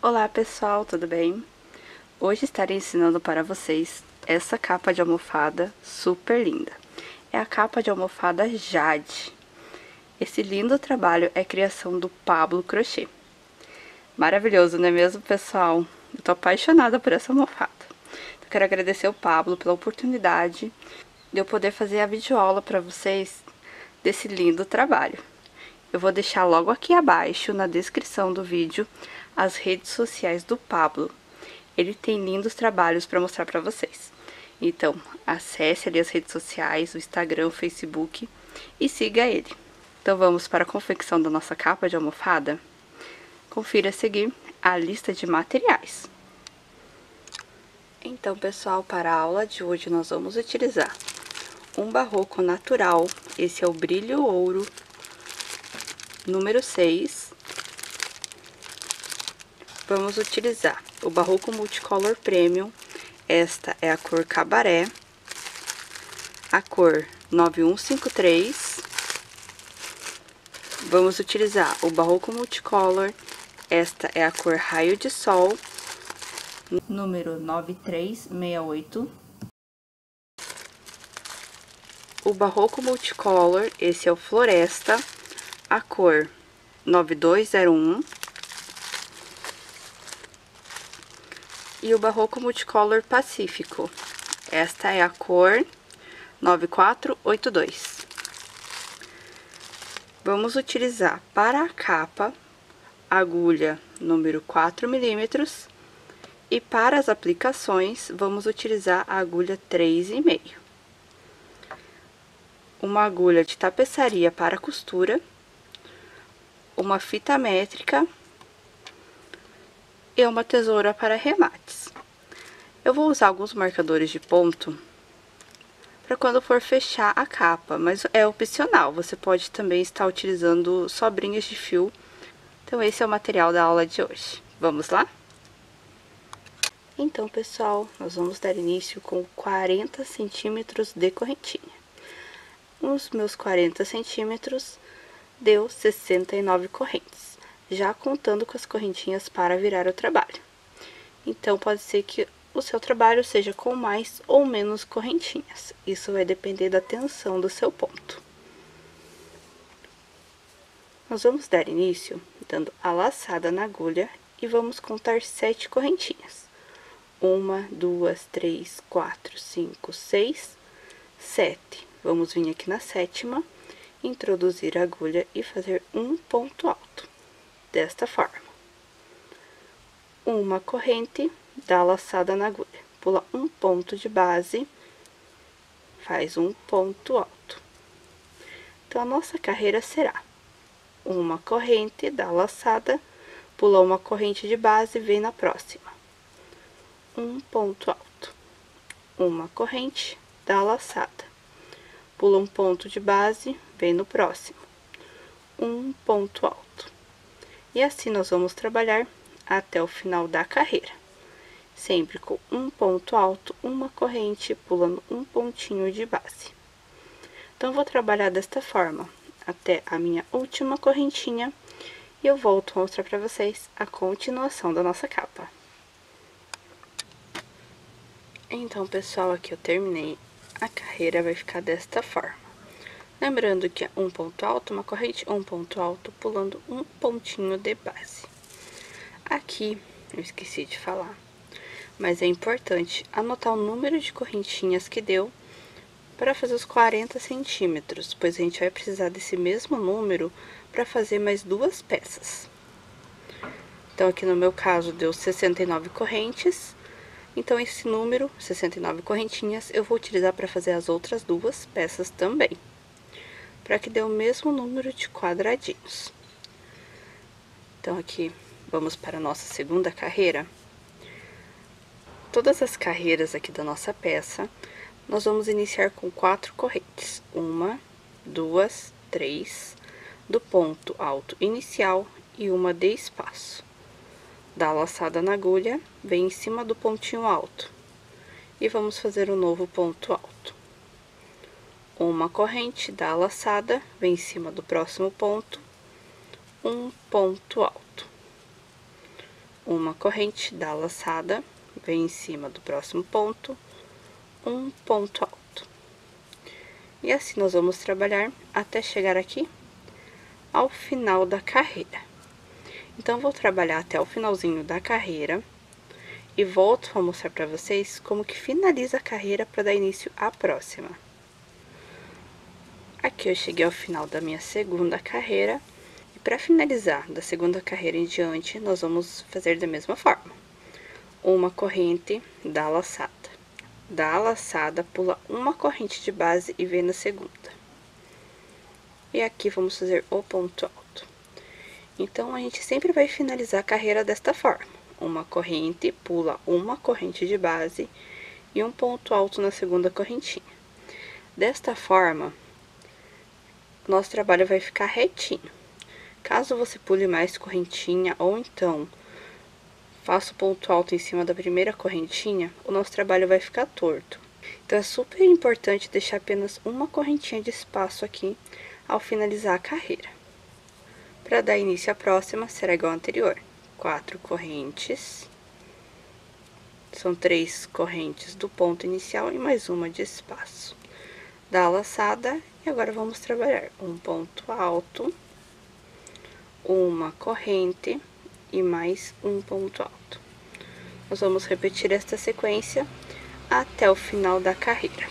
Olá pessoal, tudo bem? Hoje estarei ensinando para vocês essa capa de almofada super linda. É a capa de almofada Jade. Esse lindo trabalho é criação do Pablo Crochê. Maravilhoso, não é mesmo, pessoal? Eu tô apaixonada por essa almofada. Eu quero agradecer ao Pablo pela oportunidade de eu poder fazer a videoaula para vocês desse lindo trabalho. Eu vou deixar logo aqui abaixo, na descrição do vídeo, as redes sociais do Pablo. Ele tem lindos trabalhos para mostrar para vocês. Então, acesse ali as redes sociais, o Instagram, o Facebook e siga ele. Então, vamos para a confecção da nossa capa de almofada? Confira a seguir a lista de materiais. Então, pessoal, para a aula de hoje nós vamos utilizar um barroco natural, esse é o brilho ouro, número 6. Vamos utilizar o barroco multicolor premium, esta é a cor cabaré, a cor 9153. Vamos utilizar o barroco multicolor, esta é a cor raio de sol, número 9368. O barroco multicolor, esse é o floresta, a cor 9201. E o barroco multicolor pacífico, esta é a cor 9482. Vamos utilizar para a capa agulha número 4 milímetros e para as aplicações vamos utilizar a agulha 3,5. Uma agulha de tapeçaria para costura, uma fita métrica e uma tesoura para remates. Eu vou usar alguns marcadores de ponto para quando for fechar a capa, mas é opcional, você pode também estar utilizando sobrinhas de fio. Então esse é o material da aula de hoje. Vamos lá? Então, pessoal, nós vamos dar início com 40 centímetros de correntinha. Os meus 40 centímetros deu 69 correntes, já contando com as correntinhas para virar o trabalho. Então, pode ser que o seu trabalho seja com mais ou menos correntinhas. Isso vai depender da tensão do seu ponto. Nós vamos dar início dando a laçada na agulha e vamos contar 7 correntinhas. 1, 2, 3, 4, 5, 6, 7. Vamos vir aqui na sétima, introduzir a agulha e fazer um ponto alto. Desta forma. Uma corrente, dá laçada na agulha, pula um ponto de base, faz um ponto alto. Então, a nossa carreira será uma corrente, dá laçada, pula uma corrente de base, vem na próxima. Um ponto alto. Uma corrente, dá laçada, pula um ponto de base, vem no próximo. Um ponto alto. E assim nós vamos trabalhar até o final da carreira. Sempre com um ponto alto, uma corrente, pulando um pontinho de base. Então, eu vou trabalhar desta forma até a minha última correntinha e eu volto a mostrar para vocês a continuação da nossa capa. Então, pessoal, aqui eu terminei a carreira, vai ficar desta forma. Lembrando que é um ponto alto, uma corrente, um ponto alto, pulando um pontinho de base. Aqui, eu esqueci de falar, mas é importante anotar o número de correntinhas que deu para fazer os 40 centímetros, pois a gente vai precisar desse mesmo número para fazer mais 2 peças. Então, aqui no meu caso, deu 69 correntes, então esse número, 69 correntinhas, eu vou utilizar para fazer as outras 2 peças também, para que dê o mesmo número de quadradinhos. Então, aqui, vamos para a nossa segunda carreira. Todas as carreiras aqui da nossa peça, nós vamos iniciar com 4 correntes. 1, 2, 3, do ponto alto inicial e uma de espaço. Dá a laçada na agulha, vem em cima do pontinho alto. E vamos fazer um novo ponto alto. uma corrente, dá a laçada, vem em cima do próximo ponto, um ponto alto. Uma corrente, dá a laçada, vem em cima do próximo ponto, um ponto alto. E assim nós vamos trabalhar até chegar aqui ao final da carreira. Então, vou trabalhar até o finalzinho da carreira e volto a mostrar para vocês como que finaliza a carreira para dar início à próxima. Aqui eu cheguei ao final da minha segunda carreira e para finalizar da segunda carreira em diante, nós vamos fazer da mesma forma. Uma corrente, dá a laçada. Dá a laçada, pula uma corrente de base e vem na segunda. E aqui vamos fazer o ponto alto. Então, a gente sempre vai finalizar a carreira desta forma. Uma corrente, pula uma corrente de base e um ponto alto na segunda correntinha. Desta forma, nosso trabalho vai ficar retinho. Caso você pule mais correntinha ou então faça o ponto alto em cima da primeira correntinha, o nosso trabalho vai ficar torto. Então, é super importante deixar apenas uma correntinha de espaço aqui ao finalizar a carreira. Para dar início à próxima, será igual ao anterior. 4 correntes. São 3 correntes do ponto inicial e mais uma de espaço. Dá a laçada e agora vamos trabalhar um ponto alto, uma corrente e mais um ponto alto. Nós vamos repetir esta sequência até o final da carreira.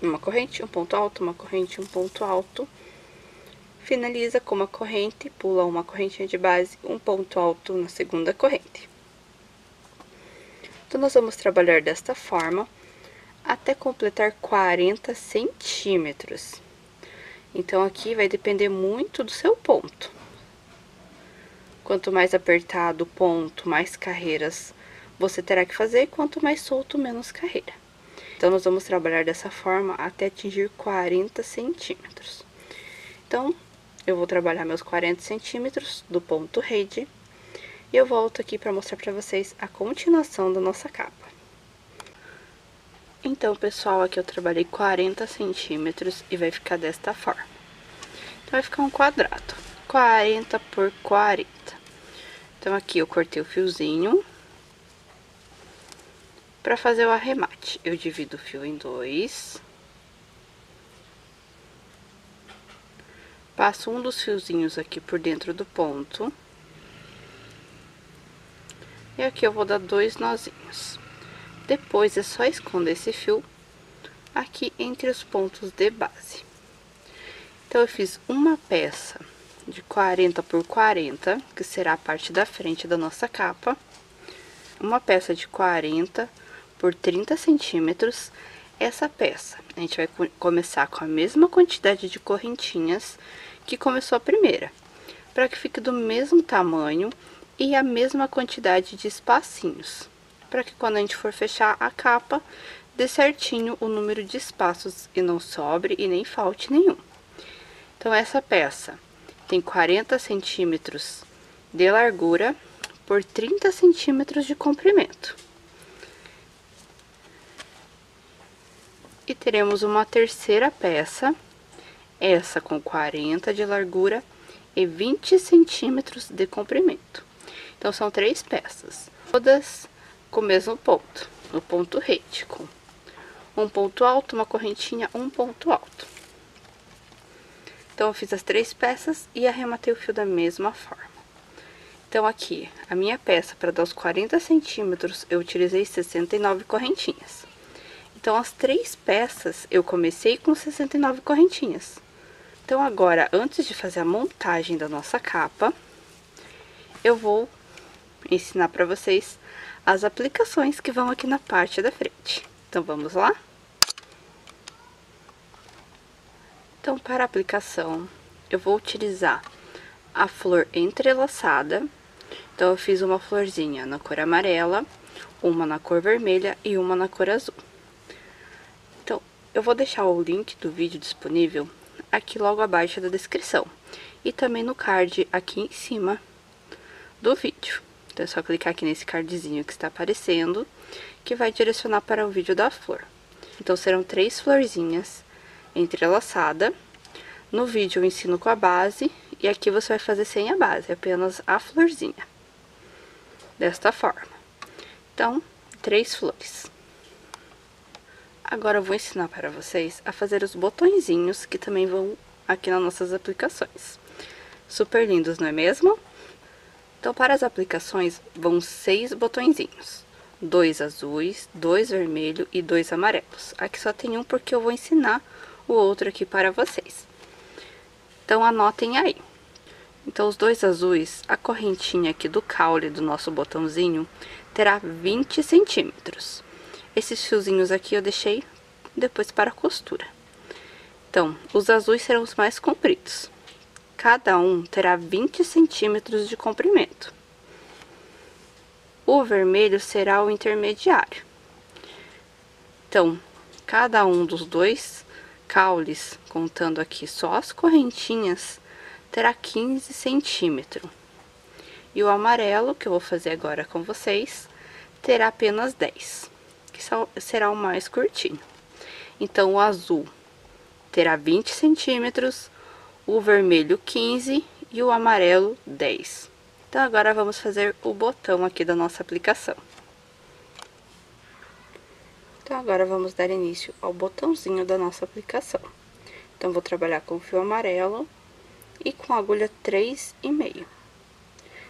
Uma corrente, um ponto alto, uma corrente, um ponto alto. Finaliza com uma corrente, pula uma correntinha de base, um ponto alto na segunda corrente. Então, nós vamos trabalhar desta forma até completar 40 centímetros. Então, aqui vai depender muito do seu ponto. Quanto mais apertado o ponto, mais carreiras você terá que fazer, quanto mais solto, menos carreira. Então, nós vamos trabalhar dessa forma até atingir 40 centímetros. Então, eu vou trabalhar meus 40 centímetros do ponto rede e eu volto aqui para mostrar para vocês a continuação da nossa capa. Então, pessoal, aqui eu trabalhei 40 centímetros e vai ficar desta forma. Então, vai ficar um quadrado, 40 por 40. Então, aqui eu cortei o fiozinho. Para fazer o arremate, eu divido o fio em 2. Passo um dos fiozinhos aqui por dentro do ponto. E aqui eu vou dar 2 nozinhos. Depois, é só esconder esse fio aqui entre os pontos de base. Então, eu fiz uma peça de 40 por 40, que será a parte da frente da nossa capa. Uma peça de 40 por 30 centímetros. Essa peça, a gente vai começar com a mesma quantidade de correntinhas que começou a primeira, para que fique do mesmo tamanho e a mesma quantidade de espacinhos, para que quando a gente for fechar a capa, dê certinho o número de espaços e não sobre e nem falte nenhum. Então, essa peça tem 40 centímetros de largura por 30 centímetros de comprimento. E teremos uma terceira peça, essa com 40 de largura e 20 centímetros de comprimento. Então, são 3 peças, todas com o mesmo ponto, no ponto rede, com um ponto alto, uma correntinha, um ponto alto. Então, eu fiz as 3 peças e arrematei o fio da mesma forma. Então, aqui, a minha peça, para dar os 40 centímetros, eu utilizei 69 correntinhas. Então, as 3 peças, eu comecei com 69 correntinhas. Então, agora, antes de fazer a montagem da nossa capa, eu vou ensinar para vocês as aplicações que vão aqui na parte da frente. Então, vamos lá? Então, para a aplicação, eu vou utilizar a flor entrelaçada. Então, eu fiz uma florzinha na cor amarela, uma na cor vermelha e uma na cor azul. Então, eu vou deixar o link do vídeo disponível aqui logo abaixo da descrição e também no card aqui em cima do vídeo. Então, é só clicar aqui nesse cardzinho que está aparecendo, que vai direcionar para o vídeo da flor. Então, serão 3 florzinhas entrelaçada. No vídeo eu ensino com a base, e aqui você vai fazer sem a base, apenas a florzinha. Desta forma. Então, 3 flores. Agora eu vou ensinar para vocês a fazer os botõezinhos, que também vão aqui nas nossas aplicações. Super lindos, não é mesmo? Então, para as aplicações, vão 6 botõezinhos. 2 azuis, 2 vermelhos e 2 amarelos. Aqui só tem um porque eu vou ensinar o outro aqui para vocês. Então, anotem aí. Então, os 2 azuis, a correntinha aqui do caule do nosso botãozinho terá 20 centímetros. Esses fiozinhos aqui eu deixei depois para a costura. Então, os azuis serão os mais compridos. Cada um terá 20 centímetros de comprimento. O vermelho será o intermediário. Então, cada um dos 2 caules, contando aqui só as correntinhas, terá 15 centímetros. E o amarelo, que eu vou fazer agora com vocês, terá apenas 10, que será o mais curtinho. Então, o azul terá 20 centímetros, o vermelho 15 e o amarelo 10. Então, agora vamos fazer o botão aqui da nossa aplicação. Então, agora vamos dar início ao botãozinho da nossa aplicação. Então, vou trabalhar com fio amarelo e com agulha 3,5.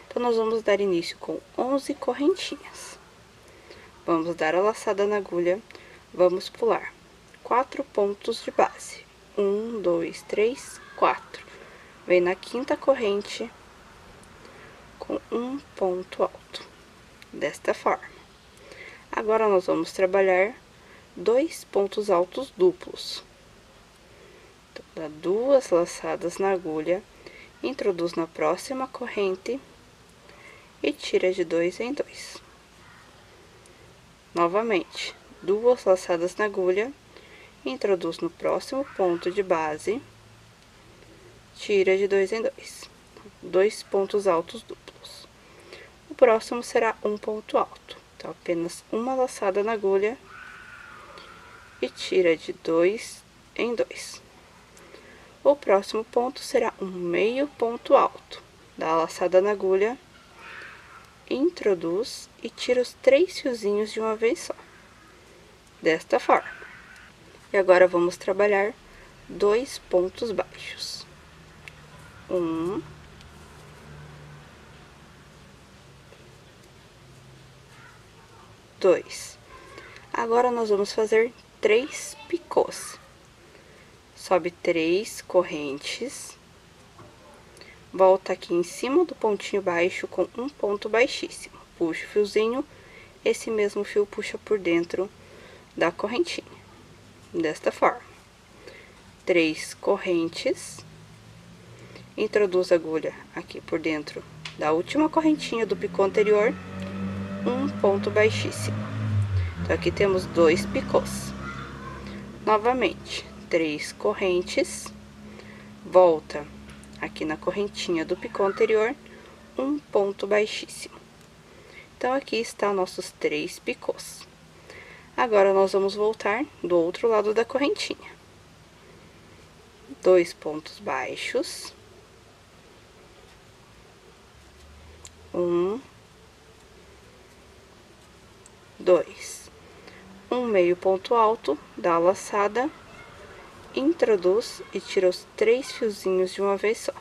Então, nós vamos dar início com 11 correntinhas. Vamos dar a laçada na agulha, vamos pular 4 pontos de base. 1, 2, 3, 4. Vem na 5ª corrente com um ponto alto, desta forma. Agora, nós vamos trabalhar 2 pontos altos duplos. Então, dá 2 laçadas na agulha, introduz na próxima corrente e tira de 2 em 2. Novamente, 2 laçadas na agulha, introduz no próximo ponto de base, tira de 2 em 2. 2 pontos altos duplos. O próximo será um ponto alto. Então, apenas uma laçada na agulha e tira de 2 em 2. O próximo ponto será um meio ponto alto. Dá a laçada na agulha, introduz e tira os 3 fiozinhos de uma vez só. Desta forma. E agora vamos trabalhar 2 pontos baixos. 1, 2. Agora, nós vamos fazer 3 picôs. Sobe 3 correntes, volta aqui em cima do pontinho baixo com um ponto baixíssimo. Puxa o fiozinho, esse mesmo fio puxa por dentro da correntinha, desta forma. 3 correntes, introduz a agulha aqui por dentro da última correntinha do picô anterior, um ponto baixíssimo. Então, aqui temos 2 picôs. Novamente, 3 correntes, volta aqui na correntinha do picô anterior, um ponto baixíssimo. Então, aqui está nossos 3 picôs. Agora, nós vamos voltar do outro lado da correntinha. 2 pontos baixos. 1, 2. Um meio ponto alto, dá a laçada, introduz e tira os 3 fiozinhos de uma vez só.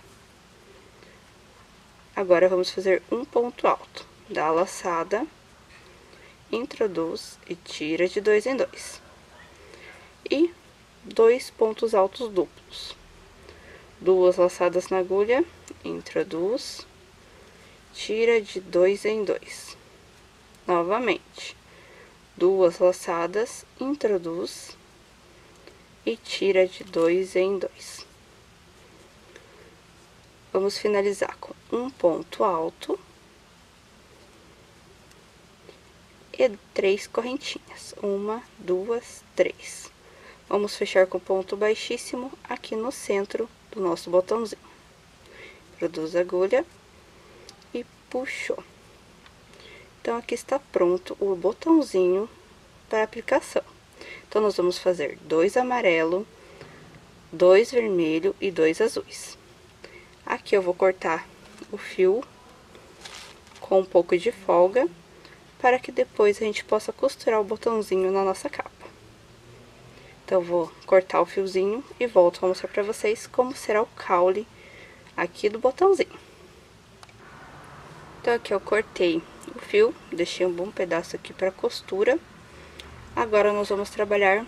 Agora, vamos fazer um ponto alto, dá a laçada, introduz e tira de 2 em 2. E 2 pontos altos duplos. 2 laçadas na agulha, introduz, tira de 2 em 2. Novamente, 2 laçadas, introduz e tira de 2 em 2. Vamos finalizar com um ponto alto e 3 correntinhas. 1, 2, 3. Vamos fechar com ponto baixíssimo aqui no centro do nosso botãozinho. Introduz a agulha e puxou. Então, aqui está pronto o botãozinho para aplicação. Então, nós vamos fazer 2 amarelo, 2 vermelhos e 2 azuis. Aqui eu vou cortar o fio com um pouco de folga, para que depois a gente possa costurar o botãozinho na nossa capa. Então, eu vou cortar o fiozinho e volto a mostrar pra vocês como será o caule aqui do botãozinho. Então, aqui eu cortei o fio, deixei um bom pedaço aqui pra costura. Agora, nós vamos trabalhar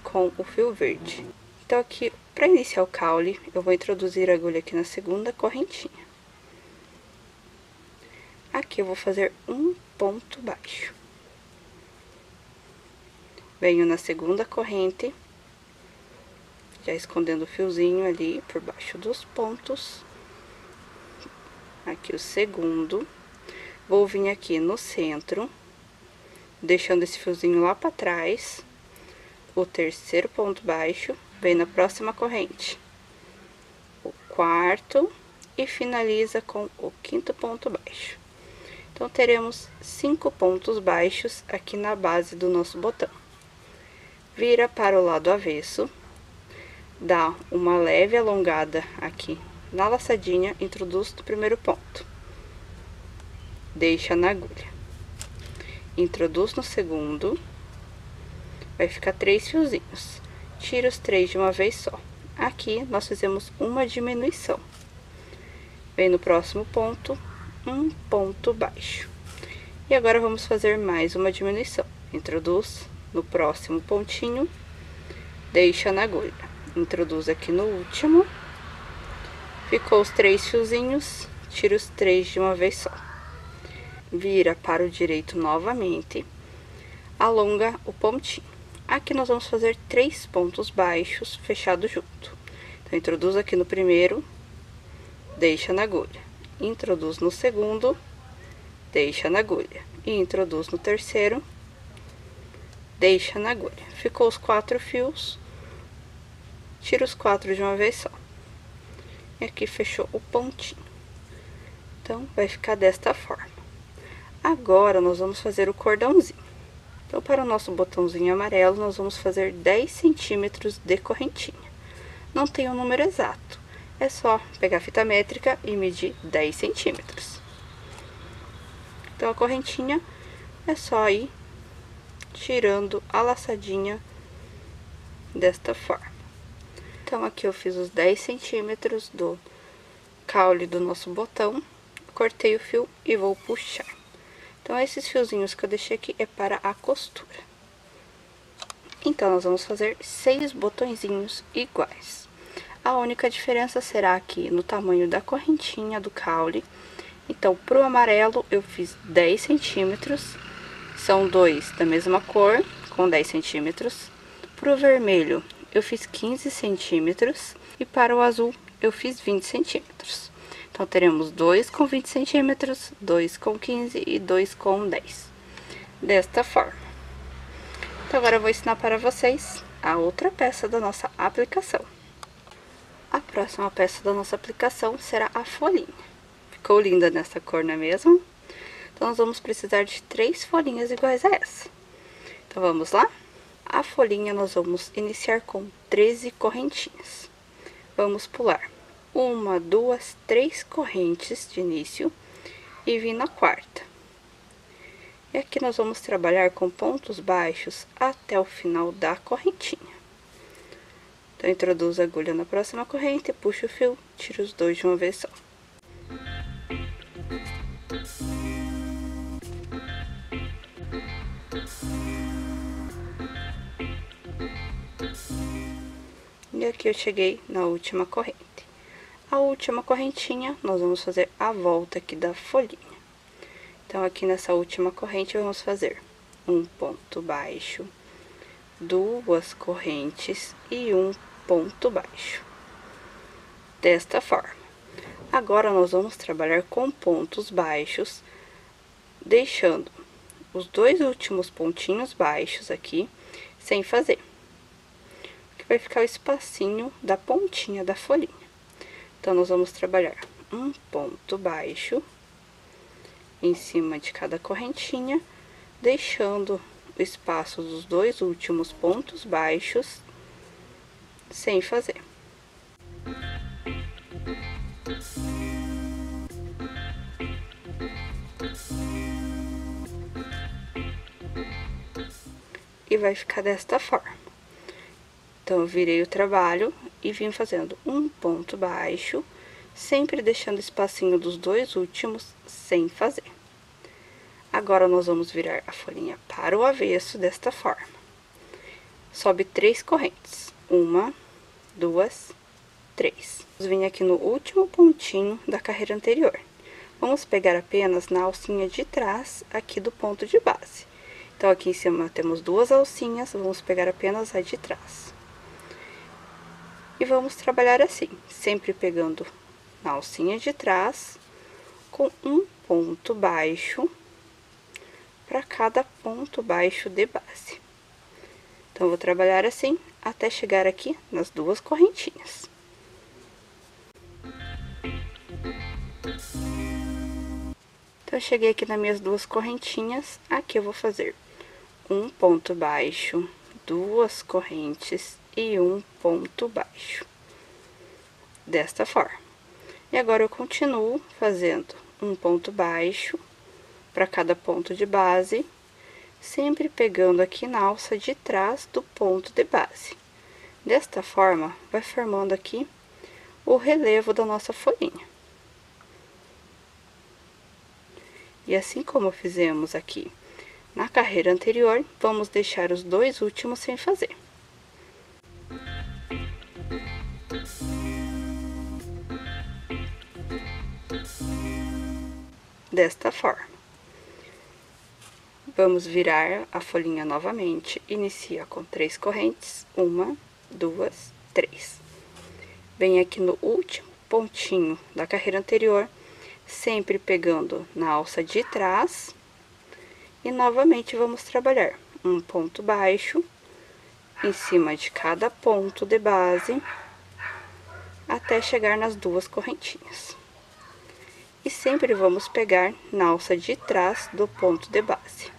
com o fio verde. Então, aqui, pra iniciar o caule, eu vou introduzir a agulha aqui na segunda correntinha. Aqui eu vou fazer um ponto baixo. Venho na segunda corrente, já escondendo o fiozinho ali por baixo dos pontos. Aqui o segundo. Vou vir aqui no centro, deixando esse fiozinho lá pra trás. O terceiro ponto baixo, vem na próxima corrente. O quarto e finaliza com o quinto ponto baixo. Então, teremos 5 pontos baixos aqui na base do nosso botão. Vira para o lado avesso, dá uma leve alongada aqui na laçadinha, introduz no primeiro ponto. Deixa na agulha. Introduz no segundo, vai ficar 3 fiozinhos. Tira os 3 de uma vez só. Aqui, nós fizemos uma diminuição. Vem no próximo ponto, um ponto baixo. E agora, vamos fazer mais uma diminuição. Introduz no próximo pontinho, deixa na agulha. Introduz aqui no último. Ficou os 3 fiozinhos, tira os 3 de uma vez só. Vira para o direito novamente, alonga o pontinho. Aqui nós vamos fazer 3 pontos baixos fechados junto. Então, introduz aqui no primeiro, deixa na agulha. Introduz no segundo, deixa na agulha. E introduz no terceiro, deixa na agulha. Ficou os 4 fios, tira os 4 de uma vez só. E aqui fechou o pontinho. Então, vai ficar desta forma. Agora, nós vamos fazer o cordãozinho. Então, para o nosso botãozinho amarelo, nós vamos fazer 10 centímetros de correntinha. Não tem um número exato. É só pegar a fita métrica e medir 10 centímetros. Então, a correntinha é só ir tirando a laçadinha desta forma. Então, aqui eu fiz os 10 centímetros do caule do nosso botão. Cortei o fio e vou puxar. Então, esses fiozinhos que eu deixei aqui é para a costura. Então, nós vamos fazer 6 botõezinhos iguais. A única diferença será aqui no tamanho da correntinha do caule. Então, pro amarelo, eu fiz 10 centímetros. São 2 da mesma cor, com 10 centímetros. Pro vermelho, eu fiz 15 centímetros. E para o azul, eu fiz 20 centímetros. Então, teremos 2 com 20 centímetros, 2 com 15 e 2 com 10. Desta forma. Então, agora eu vou ensinar para vocês a outra peça da nossa aplicação. A próxima peça da nossa aplicação será a folhinha. Ficou linda nessa cor, não é mesmo? Então, nós vamos precisar de 3 folhinhas iguais a essa. Então, vamos lá? A folhinha nós vamos iniciar com 13 correntinhas. Vamos pular 1, 2, 3 correntes de início e vir na quarta. E aqui nós vamos trabalhar com pontos baixos até o final da correntinha. Então, introduz a agulha na próxima corrente, puxa o fio, tira os 2 de uma vez só. E aqui eu cheguei na última corrente. A última correntinha, nós vamos fazer a volta aqui da folhinha. Então, aqui nessa última corrente, vamos fazer um ponto baixo, 2 correntes e um ponto baixo. Desta forma. Agora, nós vamos trabalhar com pontos baixos, deixando os 2 últimos pontinhos baixos aqui, sem fazer. Que vai ficar o espacinho da pontinha da folhinha. Então, nós vamos trabalhar um ponto baixo em cima de cada correntinha, deixando o espaço dos 2 últimos pontos baixos sem fazer. E vai ficar desta forma. Então, eu virei o trabalho e vim fazendo um ponto baixo, sempre deixando o espacinho dos dois últimos sem fazer. Agora, nós vamos virar a folhinha para o avesso desta forma. Sobe 3 correntes. 1, 2, 3. Vamos vir aqui no último pontinho da carreira anterior. Vamos pegar apenas na alcinha de trás aqui do ponto de base. Então, aqui em cima temos 2 alcinhas, vamos pegar apenas a de trás. E vamos trabalhar assim, sempre pegando na alcinha de trás, com um ponto baixo para cada ponto baixo de base. Então, vou trabalhar assim até chegar aqui nas 2 correntinhas. Então, eu cheguei aqui nas minhas 2 correntinhas, aqui eu vou fazer um ponto baixo, 2 correntes e um ponto baixo, desta forma. E agora, eu continuo fazendo um ponto baixo para cada ponto de base, sempre pegando aqui na alça de trás do ponto de base. Desta forma, vai formando aqui o relevo da nossa folhinha. E assim como fizemos aqui na carreira anterior, vamos deixar os 2 últimos sem fazer. Desta forma. Vamos virar a folhinha novamente, inicia com 3 correntes, 1, 2, 3. Vem aqui no último pontinho da carreira anterior, sempre pegando na alça de trás, e novamente vamos trabalhar um ponto baixo em cima de cada ponto de base, até chegar nas 2 correntinhas. E sempre vamos pegar na alça de trás do ponto de base.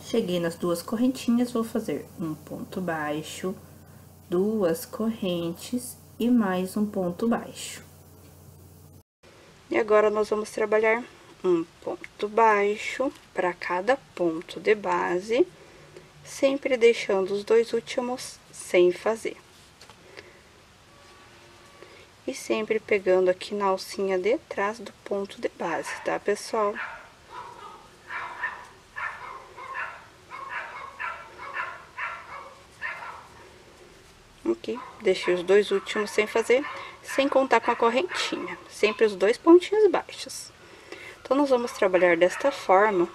Cheguei nas 2 correntinhas, vou fazer um ponto baixo, 2 correntes e mais um ponto baixo. E agora, nós vamos trabalhar um ponto baixo para cada ponto de base, sempre deixando os 2 últimos sem fazer. E sempre pegando aqui na alcinha de trás do ponto de base, tá, pessoal? Aqui, deixei os 2 últimos sem fazer, sem contar com a correntinha, sempre os 2 pontinhos baixos. Então, nós vamos trabalhar desta forma,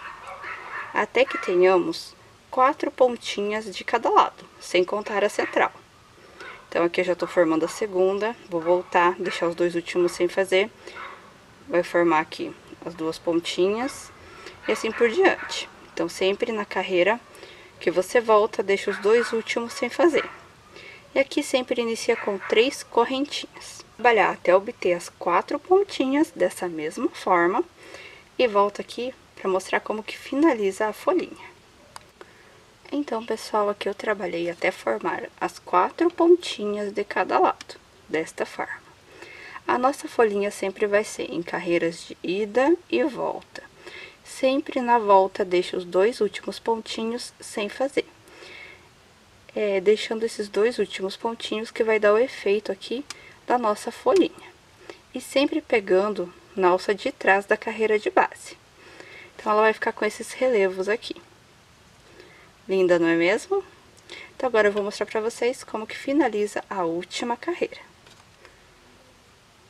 até que tenhamos 4 pontinhas de cada lado, sem contar a central. Então, aqui eu já tô formando a segunda, vou voltar, deixar os 2 últimos sem fazer, vai formar aqui as 2 pontinhas, e assim por diante. Então, sempre na carreira que você volta, deixa os 2 últimos sem fazer. E aqui sempre inicia com 3 correntinhas. Trabalhar até obter as 4 pontinhas dessa mesma forma, e volta aqui para mostrar como que finaliza a folhinha. Então, pessoal, aqui eu trabalhei até formar as 4 pontinhas de cada lado, desta forma. A nossa folhinha sempre vai ser em carreiras de ida e volta. Sempre na volta, deixa os 2 últimos pontinhos sem fazer. Deixando esses 2 últimos pontinhos que vai dar o efeito aqui da nossa folhinha. E sempre pegando na alça de trás da carreira de base. Então, ela vai ficar com esses relevos aqui. Linda, não é mesmo? Então, agora eu vou mostrar pra vocês como que finaliza a última carreira.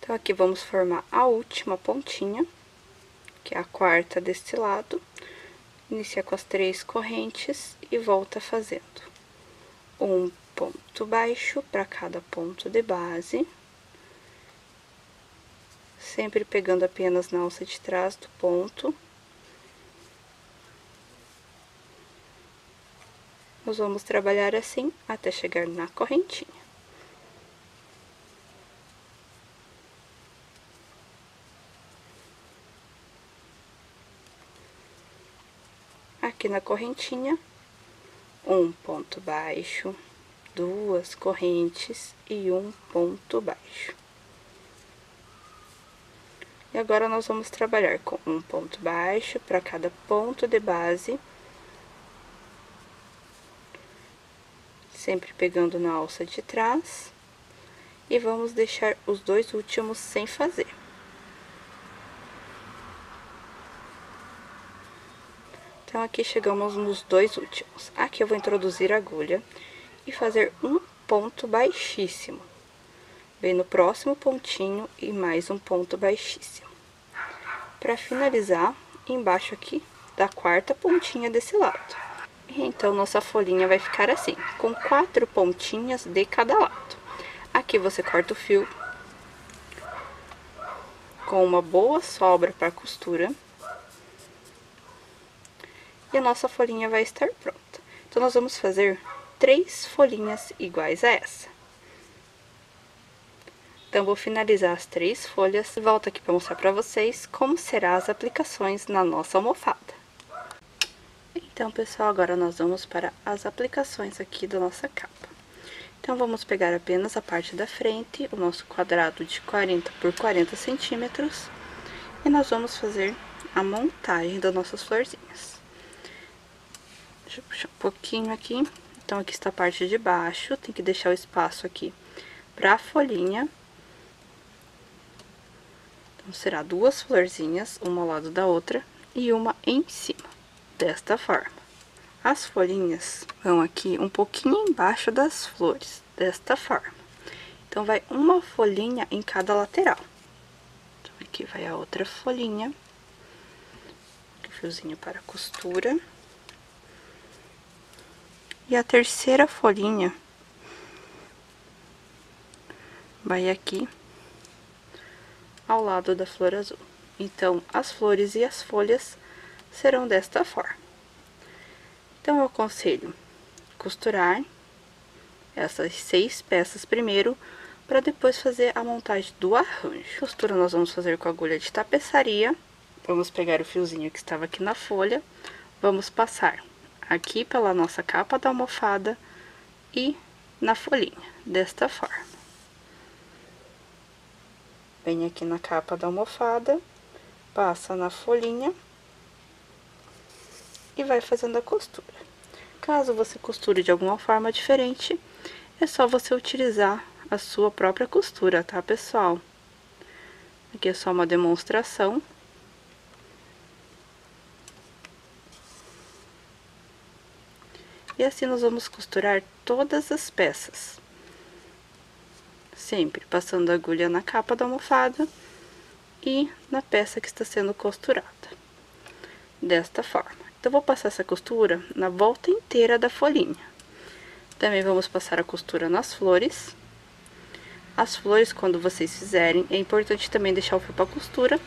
Então, aqui vamos formar a última pontinha, que é a 4ª deste lado. Inicia com as 3 correntes e volta fazendo um ponto baixo para cada ponto de base, sempre pegando apenas na alça de trás do ponto. Nós vamos trabalhar assim até chegar na correntinha. aqui na correntinha, um ponto baixo, duas correntes e um ponto baixo. E agora nós vamos trabalhar com um ponto baixo para cada ponto de base, sempre pegando na alça de trás, e vamos deixar os dois últimos sem fazer. Então, aqui chegamos nos dois últimos. Aqui eu vou introduzir a agulha e fazer um ponto baixíssimo, bem no próximo pontinho e mais um ponto baixíssimo. Para finalizar, embaixo aqui da quarta pontinha desse lado. Então, nossa folhinha vai ficar assim, com 4 pontinhas de cada lado. Aqui você corta o fio com uma boa sobra para costura. E a nossa folhinha vai estar pronta. Então, nós vamos fazer 3 folhinhas iguais a essa. Então, vou finalizar as 3 folhas e volto aqui para mostrar para vocês como serão as aplicações na nossa almofada. Então, pessoal, agora nós vamos para as aplicações aqui da nossa capa. Então, vamos pegar apenas a parte da frente, o nosso quadrado de 40 por 40 centímetros, e nós vamos fazer a montagem das nossas florzinhas. Deixa eu puxar um pouquinho aqui. Então, aqui está a parte de baixo, tem que deixar o espaço aqui para a folhinha. Então, será 2 florzinhas, uma ao lado da outra, e uma em cima, desta forma. As folhinhas vão aqui um pouquinho embaixo das flores, desta forma. Então, vai uma folhinha em cada lateral. Então, aqui vai a outra folhinha. Fiozinho para costura. E a terceira folhinha vai aqui ao lado da flor azul. Então, as flores e as folhas serão desta forma. Então, eu aconselho costurar essas 6 peças primeiro, para depois fazer a montagem do arranjo. Costura nós vamos fazer com agulha de tapeçaria. Vamos pegar o fiozinho que estava aqui na folha, vamos passar aqui pela nossa capa da almofada e na folhinha, desta forma. Vem aqui na capa da almofada, passa na folhinha e vai fazendo a costura. Caso você costure de alguma forma diferente, é só você utilizar a sua própria costura, tá, pessoal? Aqui é só uma demonstração. E assim nós vamos costurar todas as peças. Sempre passando a agulha na capa da almofada e na peça que está sendo costurada. Desta forma. Então, vou passar essa costura na volta inteira da folhinha. Também vamos passar a costura nas flores. As flores, quando vocês fizerem, é importante também deixar o fio para costura.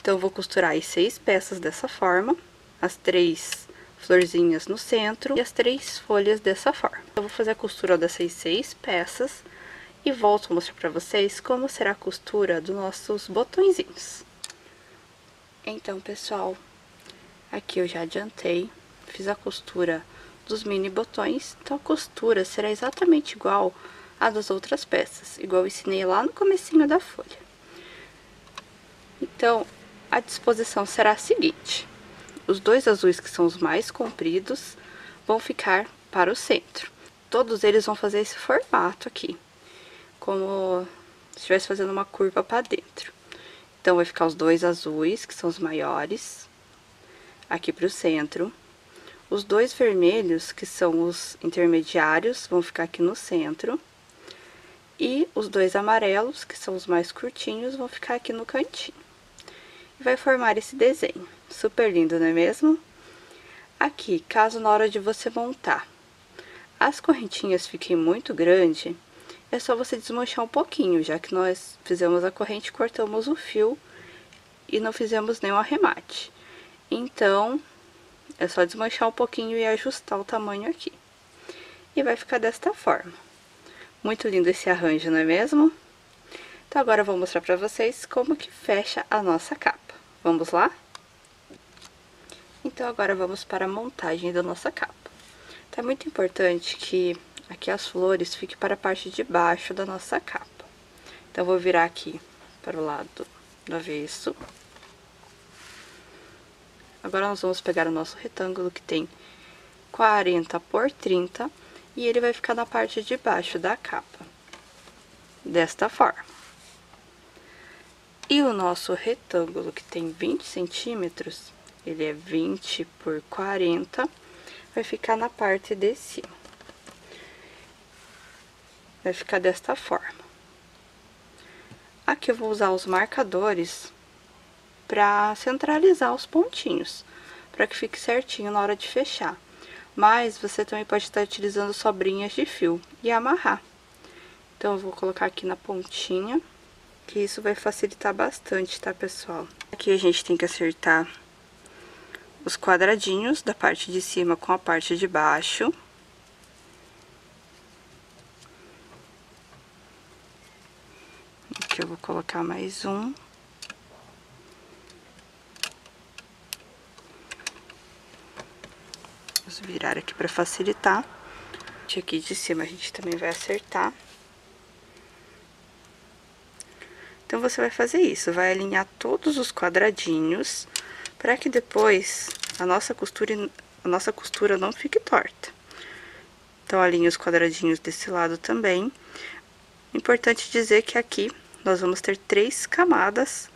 Então, eu vou costurar as 6 peças dessa forma. As 3 florzinhas no centro e as 3 folhas dessa forma. Eu vou fazer a costura dessas 6 peças e volto a mostrar para vocês como será a costura dos nossos botõezinhos. Então, pessoal, aqui eu já adiantei, fiz a costura dos mini botões, então a costura será exatamente igual à das outras peças, igual eu ensinei lá no comecinho da folha. Então, a disposição será a seguinte: os 2 azuis, que são os mais compridos, vão ficar para o centro. Todos eles vão fazer esse formato aqui, como se estivesse fazendo uma curva para dentro. Então, vai ficar os 2 azuis, que são os maiores, aqui para o centro. Os 2 vermelhos, que são os intermediários, vão ficar aqui no centro. E os 2 amarelos, que são os mais curtinhos, vão ficar aqui no cantinho. E vai formar esse desenho. Super lindo, não é mesmo? Aqui, caso na hora de você montar as correntinhas fiquem muito grandes, é só você desmanchar um pouquinho, já que nós fizemos a corrente, cortamos o fio e não fizemos nenhum arremate. Então, é só desmanchar um pouquinho e ajustar o tamanho aqui. E vai ficar desta forma. Muito lindo esse arranjo, não é mesmo? Então, agora eu vou mostrar pra vocês como que fecha a nossa capa. Vamos lá? Então, agora vamos para a montagem da nossa capa. Então, é muito importante que aqui as flores fiquem para a parte de baixo da nossa capa. Então, eu vou virar aqui para o lado do avesso. Agora, nós vamos pegar o nosso retângulo, que tem 40 por 30, e ele vai ficar na parte de baixo da capa, desta forma. E o nosso retângulo, que tem 20 centímetros, ele é 20 por 40, vai ficar na parte de cima. Vai ficar desta forma. Aqui eu vou usar os marcadores para centralizar os pontinhos, para que fique certinho na hora de fechar. Mas você também pode estar utilizando sobrinhas de fio e amarrar. Então, eu vou colocar aqui na pontinha, que isso vai facilitar bastante, tá, pessoal? Aqui a gente tem que acertar os quadradinhos da parte de cima com a parte de baixo. Aqui eu vou colocar mais um. Vamos virar aqui para facilitar. Aqui de cima a gente também vai acertar. Então, você vai fazer isso, vai alinhar todos os quadradinhos, para que depois a nossa costura não fique torta. Então, alinhe os quadradinhos desse lado também. Importante dizer que aqui nós vamos ter 3 camadas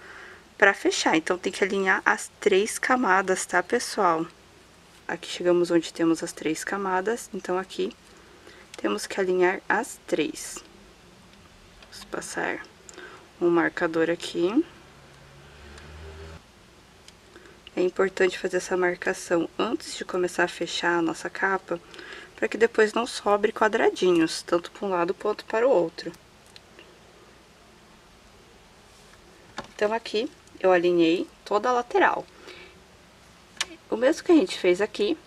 para fechar, então tem que alinhar as 3 camadas, tá, pessoal? Aqui chegamos onde temos as 3 camadas, então aqui temos que alinhar as 3. Vamos passar um marcador aqui. É importante fazer essa marcação antes de começar a fechar a nossa capa, para que depois não sobre quadradinhos, tanto para um lado quanto para o outro. Então, aqui eu alinhei toda a lateral. O mesmo que a gente fez aqui,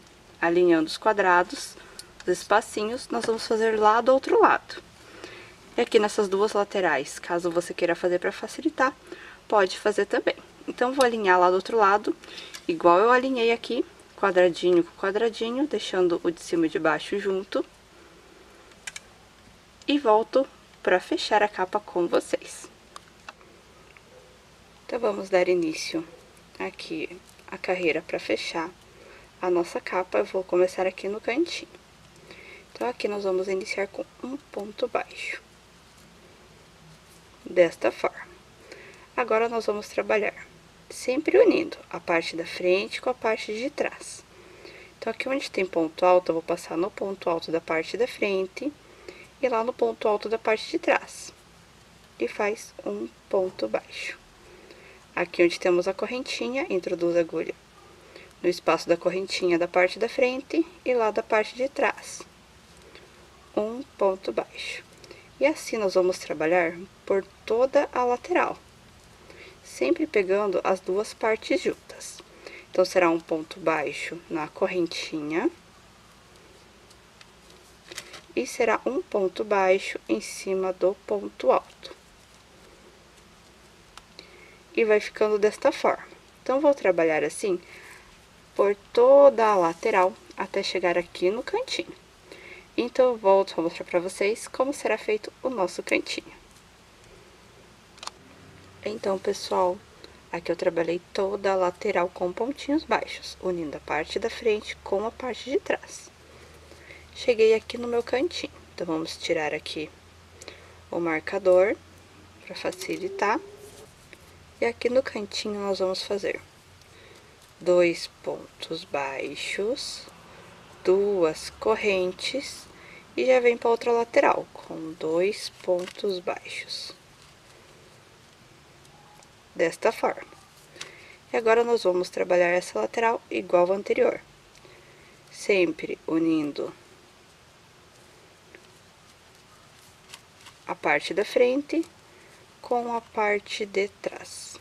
alinhando os quadrados, os espacinhos, nós vamos fazer lá do outro lado. E aqui nessas duas laterais, caso você queira fazer para facilitar, pode fazer também. Então, vou alinhar lá do outro lado, igual eu alinhei aqui, quadradinho com quadradinho, deixando o de cima e de baixo junto. E volto para fechar a capa com vocês. Então, vamos dar início aqui a carreira para fechar a nossa capa. Eu vou começar aqui no cantinho. Então, aqui nós vamos iniciar com um ponto baixo. Desta forma. Agora, nós vamos trabalhar sempre unindo a parte da frente com a parte de trás. Então, aqui onde tem ponto alto, eu vou passar no ponto alto da parte da frente e lá no ponto alto da parte de trás. E faz um ponto baixo. Aqui onde temos a correntinha, introduz a agulha no espaço da correntinha da parte da frente e lá da parte de trás. Um ponto baixo. E assim nós vamos trabalhar por toda a lateral, sempre pegando as duas partes juntas. Então, será um ponto baixo na correntinha e será um ponto baixo em cima do ponto alto. E vai ficando desta forma. Então, vou trabalhar assim por toda a lateral até chegar aqui no cantinho. Então, eu volto a mostrar pra vocês como será feito o nosso cantinho. Então, pessoal, aqui eu trabalhei toda a lateral com pontinhos baixos, unindo a parte da frente com a parte de trás. Cheguei aqui no meu cantinho, então vamos tirar aqui o marcador para facilitar. E aqui no cantinho nós vamos fazer 2 pontos baixos, 2 correntes e já vem para outra lateral com 2 pontos baixos. Desta forma. E agora nós vamos trabalhar essa lateral igual ao anterior, sempre unindo a parte da frente com a parte de trás.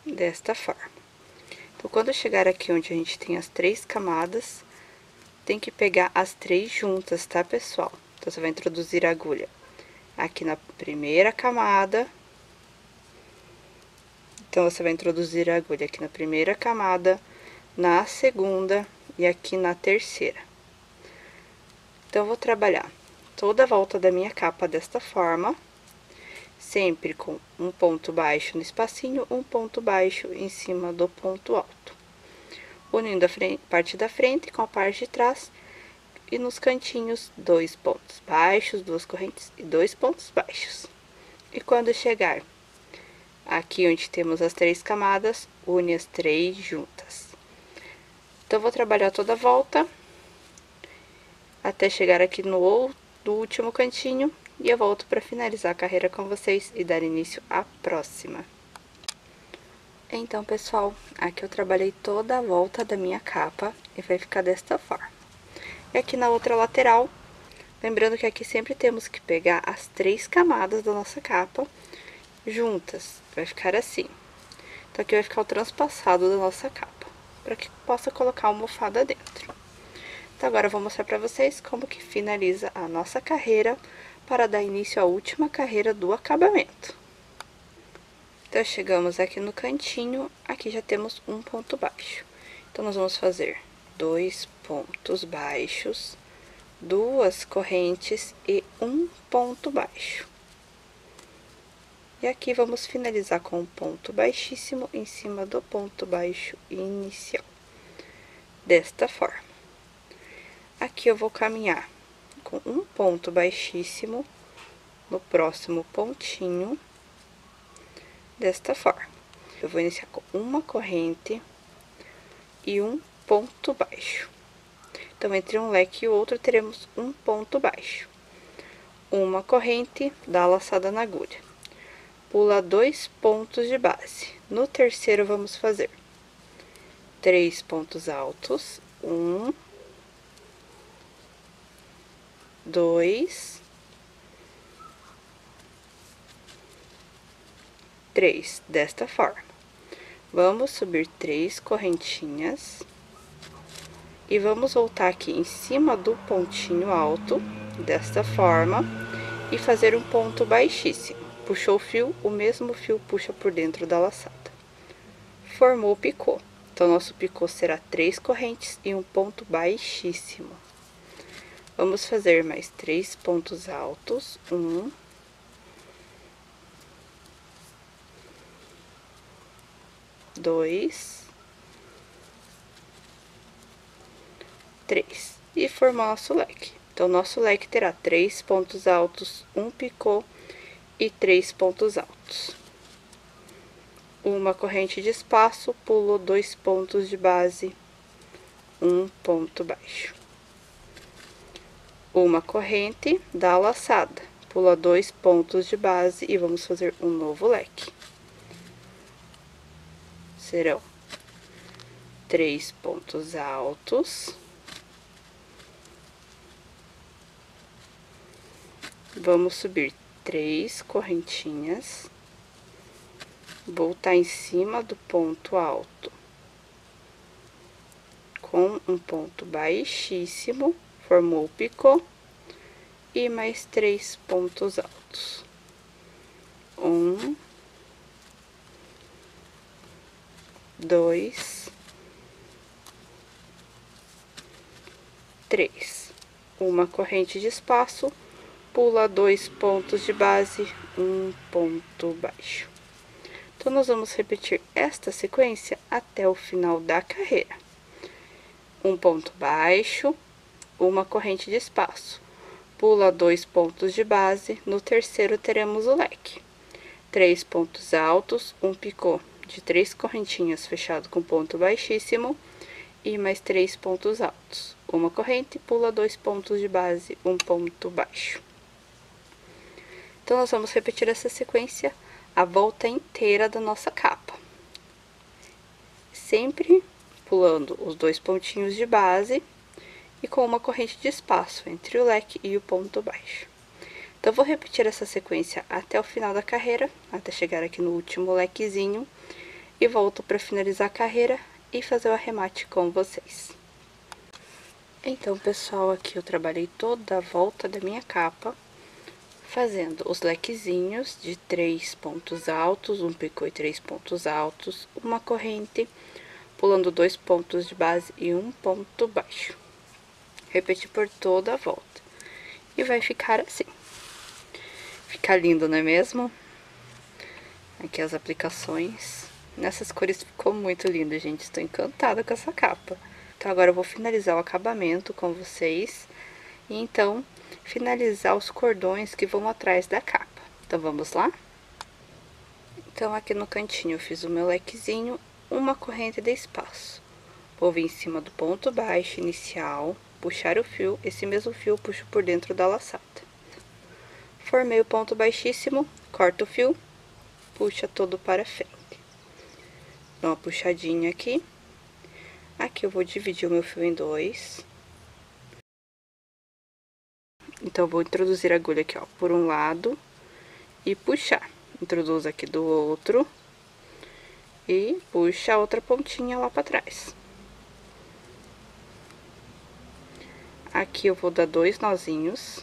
Desta forma. Então, quando chegar aqui onde a gente tem as 3 camadas, tem que pegar as 3 juntas, tá, pessoal? Então, você vai introduzir a agulha aqui na primeira camada, Então, você vai introduzir a agulha aqui na primeira camada, na segunda e aqui na terceira. Então, eu vou trabalhar toda a volta da minha capa desta forma, sempre com um ponto baixo no espacinho, um ponto baixo em cima do ponto alto. Unindo a parte da frente com a parte de trás, e nos cantinhos, 2 pontos baixos, 2 correntes e 2 pontos baixos. E quando chegar aqui onde temos as 3 camadas, une as 3 juntas. Então, vou trabalhar toda a volta, até chegar aqui no último cantinho, e eu volto para finalizar a carreira com vocês e dar início à próxima. Então, pessoal, aqui eu trabalhei toda a volta da minha capa e vai ficar desta forma. E aqui na outra lateral, lembrando que aqui sempre temos que pegar as 3 camadas da nossa capa juntas, vai ficar assim. Então, aqui vai ficar o transpassado da nossa capa, para que possa colocar a almofada dentro. Então, agora eu vou mostrar para vocês como que finaliza a nossa carreira para dar início à última carreira do acabamento. Então, chegamos aqui no cantinho, aqui já temos um ponto baixo. Então, nós vamos fazer 2 pontos baixos, 2 correntes e um ponto baixo. E aqui vamos finalizar com um ponto baixíssimo em cima do ponto baixo inicial, desta forma. Aqui eu vou caminhar com um ponto baixíssimo no próximo pontinho, desta forma. Eu vou iniciar com uma corrente e um ponto baixo. Então, entre um leque e o outro, teremos um ponto baixo. Uma corrente, dá a laçada na agulha. Pula 2 pontos de base. No terceiro, vamos fazer 3 pontos altos. 1, 2, 3, desta forma. Vamos subir 3 correntinhas e vamos voltar aqui em cima do pontinho alto, desta forma, e fazer um ponto baixíssimo. Puxou o fio, o mesmo fio puxa por dentro da laçada. Formou o picô. Então, nosso picô será 3 correntes e um ponto baixíssimo. Vamos fazer mais 3 pontos altos. 1, 2, 3. E formar nosso leque. Então, nosso leque terá 3 pontos altos, um picô e 3 pontos altos. Uma corrente de espaço, pulo 2 pontos de base, um ponto baixo. Uma corrente, dá a laçada, pula 2 pontos de base e vamos fazer um novo leque. Serão 3 pontos altos. Vamos subir 3 correntinhas, voltar em cima do ponto alto com um ponto baixíssimo, formou o picô, e mais 3 pontos altos. 1, 2, 3. Uma corrente de espaço, pula 2 pontos de base, um ponto baixo. Então, nós vamos repetir esta sequência até o final da carreira. Um ponto baixo, uma corrente de espaço, pula 2 pontos de base, no terceiro teremos o leque. 3 pontos altos, um picô de 3 correntinhas fechado com ponto baixíssimo e mais 3 pontos altos. Uma corrente, pula 2 pontos de base, um ponto baixo. Então, nós vamos repetir essa sequência a volta inteira da nossa capa. Sempre pulando os 2 pontinhos de base e com uma corrente de espaço entre o leque e o ponto baixo. Então, eu vou repetir essa sequência até o final da carreira, até chegar aqui no último lequezinho, e volto para finalizar a carreira e fazer o arremate com vocês. Então, pessoal, aqui eu trabalhei toda a volta da minha capa, fazendo os lequezinhos de 3 pontos altos, um picô e 3 pontos altos, uma corrente, pulando 2 pontos de base e um ponto baixo. Repetir por toda a volta. E vai ficar assim. Fica lindo, não é mesmo? Aqui as aplicações. Nessas cores ficou muito lindo, gente. Estou encantada com essa capa. Então, agora eu vou finalizar o acabamento com vocês. E então, finalizar os cordões que vão atrás da capa. Então, vamos lá? Então, aqui no cantinho eu fiz o meu lequezinho, uma corrente de espaço. Vou vir em cima do ponto baixo inicial, puxar o fio, esse mesmo fio eu puxo por dentro da laçada. Formei o ponto baixíssimo, corto o fio, puxa todo para frente. Dá uma puxadinha aqui. Aqui eu vou dividir o meu fio em dois. Então, eu vou introduzir a agulha aqui, ó, por um lado e puxar. Introduzo aqui do outro e puxa a outra pontinha lá pra trás. Aqui eu vou dar 2 nozinhos.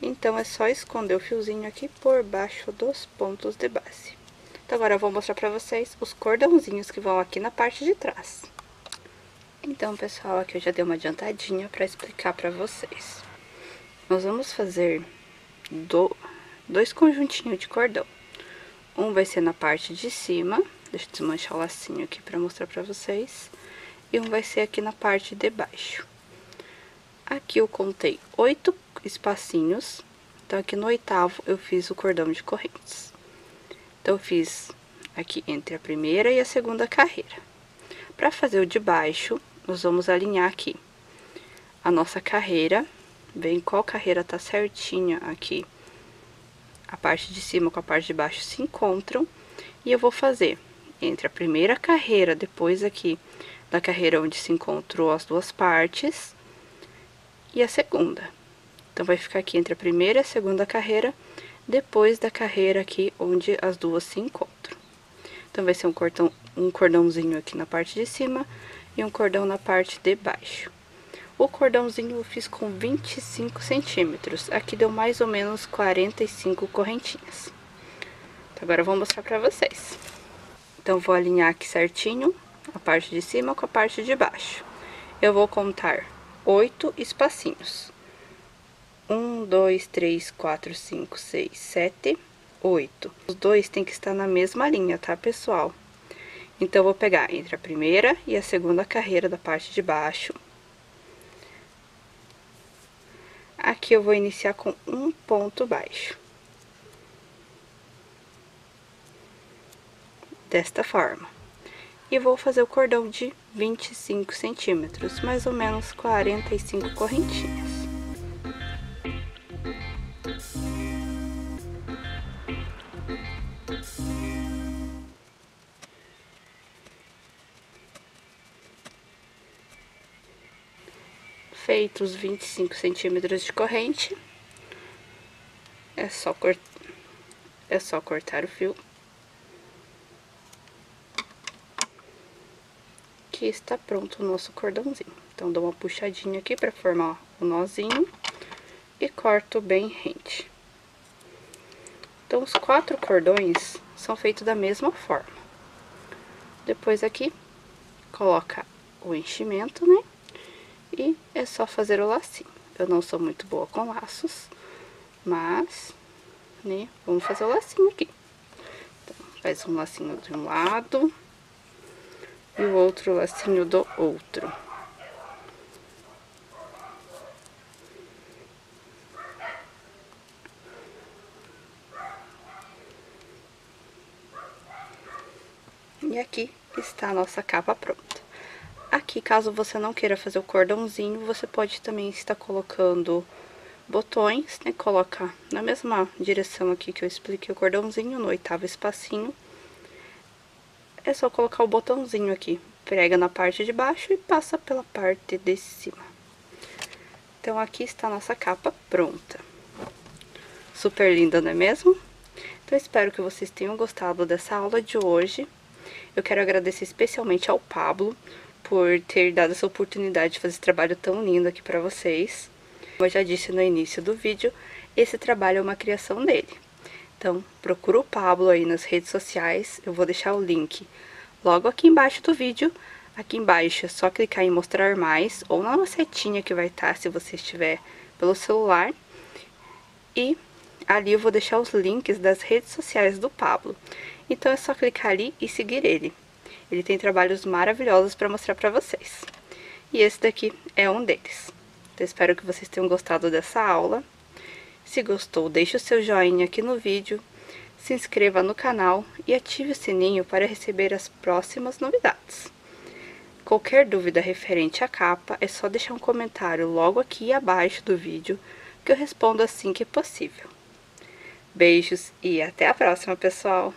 Então, é só esconder o fiozinho aqui por baixo dos pontos de base. Então, agora eu vou mostrar pra vocês os cordãozinhos que vão aqui na parte de trás. Então, pessoal, aqui eu já dei uma adiantadinha pra explicar pra vocês. Nós vamos fazer dois conjuntinhos de cordão. Um vai ser na parte de cima, deixa eu desmanchar o lacinho aqui pra mostrar pra vocês. E um vai ser aqui na parte de baixo. Aqui eu contei 8 espacinhos, então aqui no 8º eu fiz o cordão de correntes. Então, eu fiz aqui entre a primeira e a segunda carreira. Para fazer o de baixo, nós vamos alinhar aqui a nossa carreira, bem qual carreira tá certinha aqui. A parte de cima com a parte de baixo se encontram, e eu vou fazer entre a primeira carreira, depois aqui da carreira onde se encontrou as duas partes, e a segunda. Então, vai ficar aqui entre a primeira e a segunda carreira, depois da carreira aqui onde as duas se encontram. Então, vai ser um cordãozinho aqui na parte de cima e um cordão na parte de baixo. O cordãozinho eu fiz com 25 centímetros. Aqui deu mais ou menos 45 correntinhas. Então, agora eu vou mostrar pra vocês. Então, vou alinhar aqui certinho a parte de cima com a parte de baixo. Eu vou contar 8 espacinhos. 1, 2, 3, 4, 5, 6, 7, 8. Os dois tem que estar na mesma linha, tá, pessoal? Então, eu vou pegar entre a primeira e a segunda carreira da parte de baixo. Aqui eu vou iniciar com um ponto baixo. Desta forma. E vou fazer o cordão de 25 centímetros, mais ou menos 45 correntinhas. Feitos 25 centímetros de corrente, é só cortar o fio. Que está pronto o nosso cordãozinho. Então, dou uma puxadinha aqui para formar o nozinho e corto bem rente. Então, os 4 cordões são feitos da mesma forma. Depois aqui, coloca o enchimento, né? E é só fazer o lacinho. Eu não sou muito boa com laços, mas, né, vamos fazer o lacinho aqui. Então, faz um lacinho de um lado e o outro lacinho do outro. E aqui está a nossa capa pronta. Aqui, caso você não queira fazer o cordãozinho, você pode também estar colocando botões, né? Coloca na mesma direção aqui que eu expliquei o cordãozinho, no 8º espacinho. É só colocar o botãozinho aqui, prega na parte de baixo e passa pela parte de cima. Então, aqui está a nossa capa pronta. Super linda, não é mesmo? Então, espero que vocês tenham gostado dessa aula de hoje. Eu quero agradecer especialmente ao Pablo por ter dado essa oportunidade de fazer esse trabalho tão lindo aqui para vocês. Como eu já disse no início do vídeo, esse trabalho é uma criação dele. Então, procura o Pablo aí nas redes sociais, eu vou deixar o link logo aqui embaixo do vídeo. Aqui embaixo é só clicar em mostrar mais, ou na setinha que vai estar se você estiver pelo celular. E ali eu vou deixar os links das redes sociais do Pablo. Então é só clicar ali e seguir ele. Ele tem trabalhos maravilhosos para mostrar para vocês. E esse daqui é um deles. Então, espero que vocês tenham gostado dessa aula. Se gostou, deixe o seu joinha aqui no vídeo, se inscreva no canal e ative o sininho para receber as próximas novidades. Qualquer dúvida referente à capa, é só deixar um comentário logo aqui abaixo do vídeo, que eu respondo assim que possível. Beijos e até a próxima, pessoal!